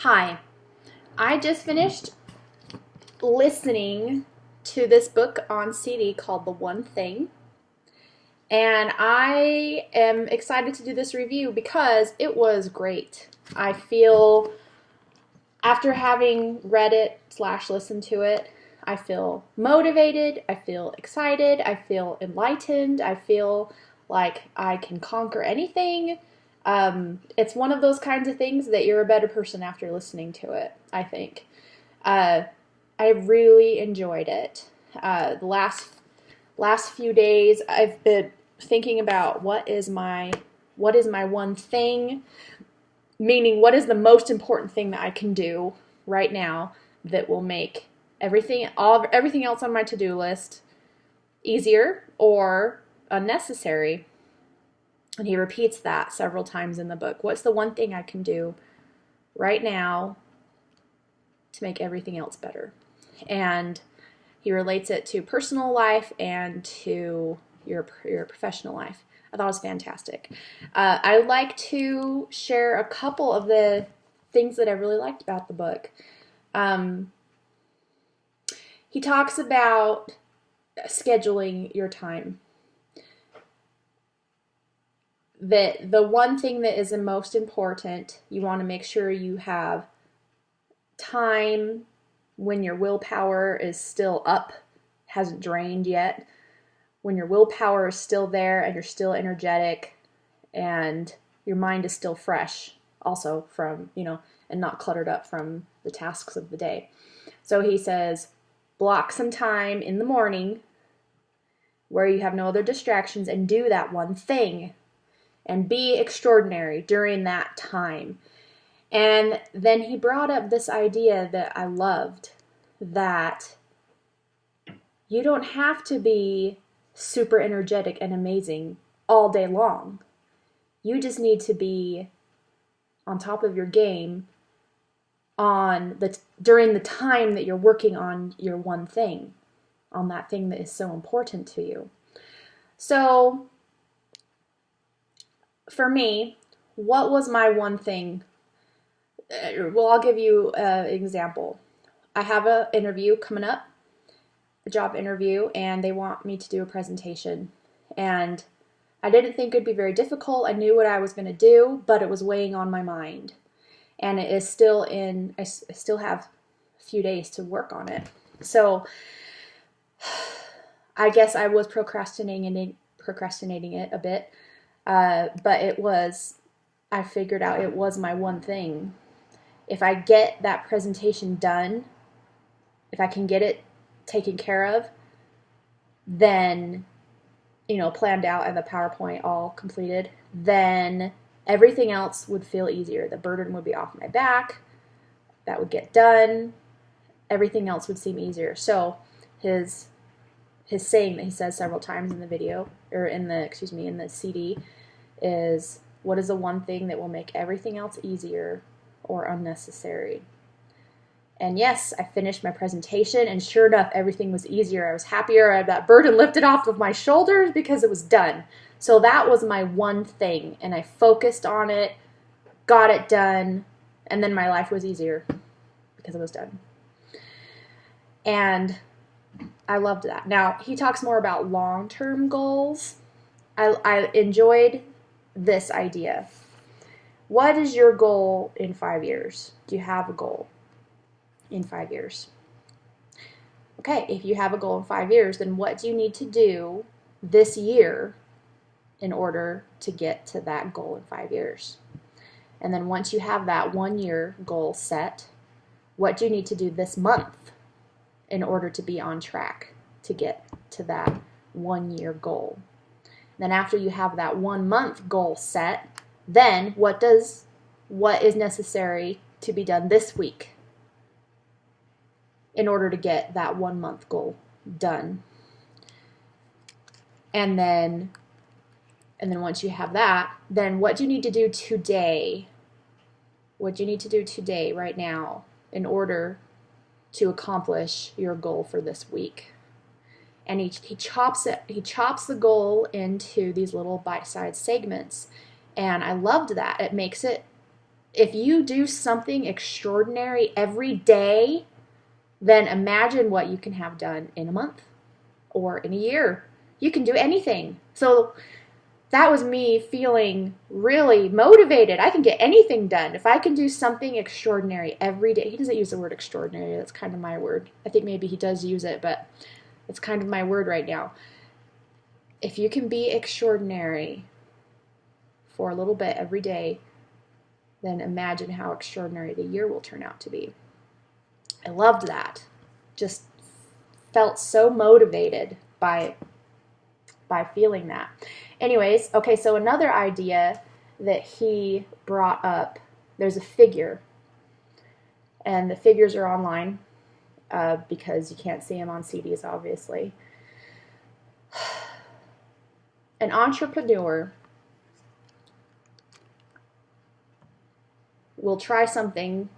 Hi, I just finished listening to this book on CD called The One Thing, and I am excited to do this review because it was great. I feel, after having read it / listened to it, I feel motivated, I feel excited, I feel enlightened, I feel like I can conquer anything. It's one of those kinds of things that you're a better person after listening to it, I think. Uh, I really enjoyed it. The last few days, I've been thinking about what is my one thing, meaning what is the most important thing that I can do right now that will make everything else on my to-do list easier or unnecessary. And he repeats that several times in the book. What's the one thing I can do right now to make everything else better? And he relates it to personal life and to your professional life. I thought it was fantastic. I would like to share a couple of the things that I really liked about the book. He talks about scheduling your time. That the one thing that is the most important, you want to make sure you have time when your willpower is still up, hasn't drained yet, when your willpower is still there and you're still energetic and your mind is still fresh also from, and not cluttered up from the tasks of the day. So he says, block some time in the morning where you have no other distractions and do that one thing and be extraordinary during that time. And then he brought up this idea that I loved, that you don't have to be super energetic and amazing all day long. You just need to be on top of your game during the time that you're working on your one thing, on that thing that is so important to you. So for me, what was my one thing? Well, I'll give you an example. I have an interview coming up, a job interview, and they want me to do a presentation. And I didn't think it would be very difficult. I knew what I was going to do, but it was weighing on my mind. And it is still I still have a few days to work on it. So I guess I was procrastinating it a bit. But I figured out it was my one thing. If I get that presentation done, if I can get it taken care of, then, planned out and the PowerPoint all completed, then everything else would feel easier. The burden would be off my back. That would get done. Everything else would seem easier. So his saying that he says several times in the video, or in the CD, is, what is the one thing that will make everything else easier or unnecessary? And yes, I finished my presentation, and sure enough, everything was easier. I was happier. I had that burden lifted off of my shoulders because it was done. So that was my one thing, and I focused on it, got it done, and then my life was easier because it was done. And I loved that. Now, he talks more about long-term goals. I enjoyed this idea. What is your goal in 5 years? Do you have a goal in 5 years? Okay, if you have a goal in 5 years, then what do you need to do this year in order to get to that goal in 5 years? And then once you have that 1 year goal set, what do you need to do this month in order to be on track to get to that 1 year goal? Then after you have that 1 month goal set, then what is necessary to be done this week in order to get that 1 month goal done? And then once you have that, then what do you need to do today? What do you need to do today, right now, in order to accomplish your goal for this week? And he chops the goal into these little bite-sized segments. And I loved that. It makes it if you do something extraordinary every day, then imagine what you can have done in a month or in a year. You can do anything. So that was me feeling really motivated. I can get anything done. If I can do something extraordinary every day. He doesn't use the word extraordinary. That's kind of my word. I think maybe he does use it, but it's kind of my word right now. If you can be extraordinary for a little bit every day, then imagine how extraordinary the year will turn out to be. I loved that. Just felt so motivated by feeling that. Anyways, okay, so another idea that he brought up, there's a figure, and the figures are online because you can't see them on CDs, obviously. An entrepreneur will try something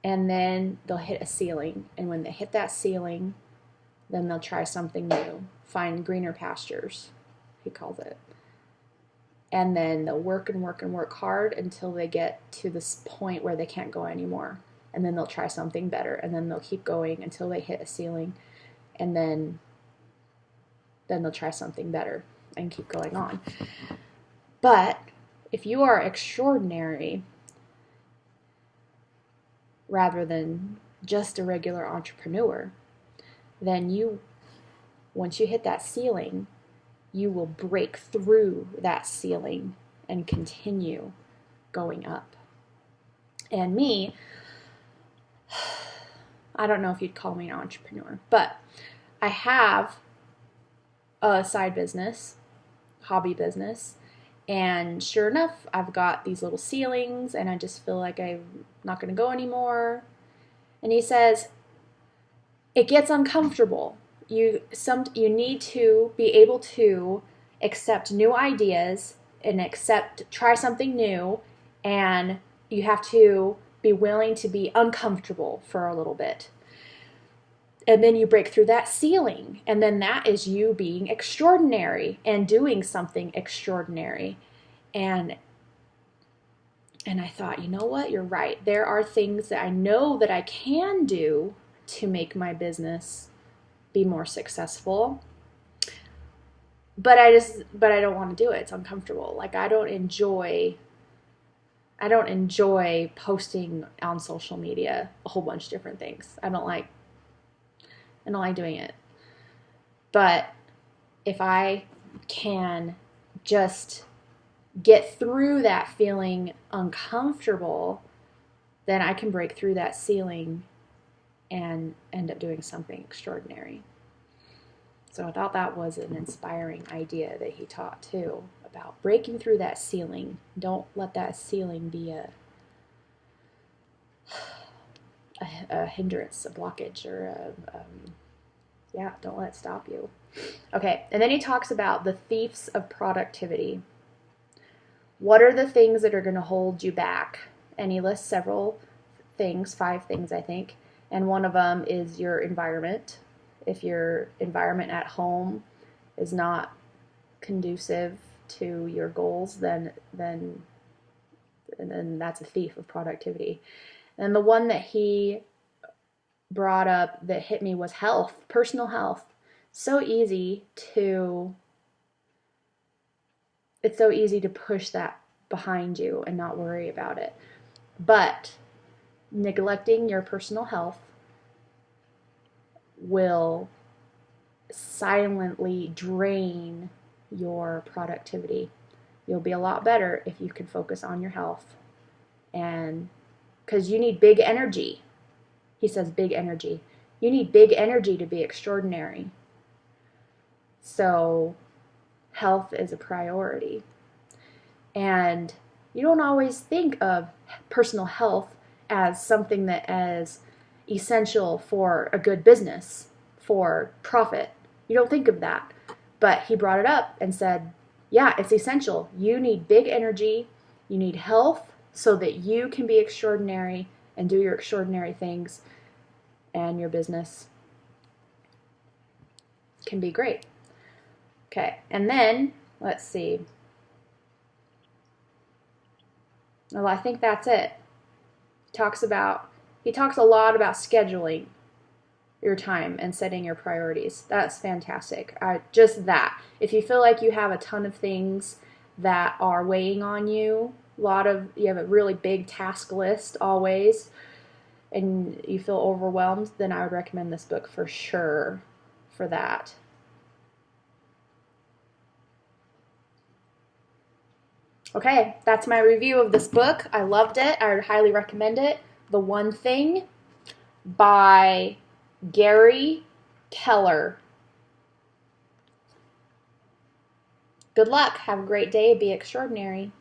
and then they'll hit a ceiling, and when they hit that ceiling, then they'll try something new, find greener pastures, he calls it. And then they'll work and work and work hard until they get to this point where they can't go anymore. And then they'll try something better, and then they'll keep going until they hit a ceiling, and then they'll try something better and keep going on. But if you are extraordinary rather than just a regular entrepreneur, then once you hit that ceiling, you will break through that ceiling and continue going up. And me, I don't know if you'd call me an entrepreneur, but I have a side business, hobby business, and sure enough, I've got these little ceilings, and I just feel like I'm not going to go anymore. And he says, it gets uncomfortable. You need to be able to accept new ideas and try something new, and you have to be willing to be uncomfortable for a little bit. And then you break through that ceiling, and then that is you being extraordinary and doing something extraordinary. And I thought, you know what? You're right. There are things that I know that I can do to make my business be more successful. But I don't want to do it. It's uncomfortable. Like I don't enjoy posting on social media a whole bunch of different things. I don't like doing it. But if I can just get through that feeling uncomfortable, then I can break through that ceiling and end up doing something extraordinary. So I thought that was an inspiring idea that he taught too, about breaking through that ceiling. Don't let that ceiling be a hindrance, a blockage, or don't let it stop you. Okay, and then he talks about the thieves of productivity. What are the things that are going to hold you back? And he lists several things, 5 things I think, and one of them is your environment. If your environment at home is not conducive to your goals, then that's a thief of productivity. And the one that he brought up that hit me was health, personal health. It's so easy to push that behind you and not worry about it. But neglecting your personal health will silently drain your productivity. You'll be a lot better if you can focus on your health, and because you need big energy. He says big energy. You need big energy to be extraordinary. So health is a priority. And you don't always think of personal health as something that is essential for a good business, for profit. You don't think of that. But he brought it up and said, yeah, it's essential. You need big energy. You need health so that you can be extraordinary and do your extraordinary things, and your business can be great. Okay, and then, let's see. Well, I think that's it. He talks a lot about scheduling your time and setting your priorities. That's fantastic. Just that. If you feel like you have a ton of things that are weighing on you, you have a really big task list always, and you feel overwhelmed, then I would recommend this book for sure for that. Okay, that's my review of this book. I loved it. I would highly recommend it. The One Thing by Gary Keller. Good luck. Have a great day. Be extraordinary.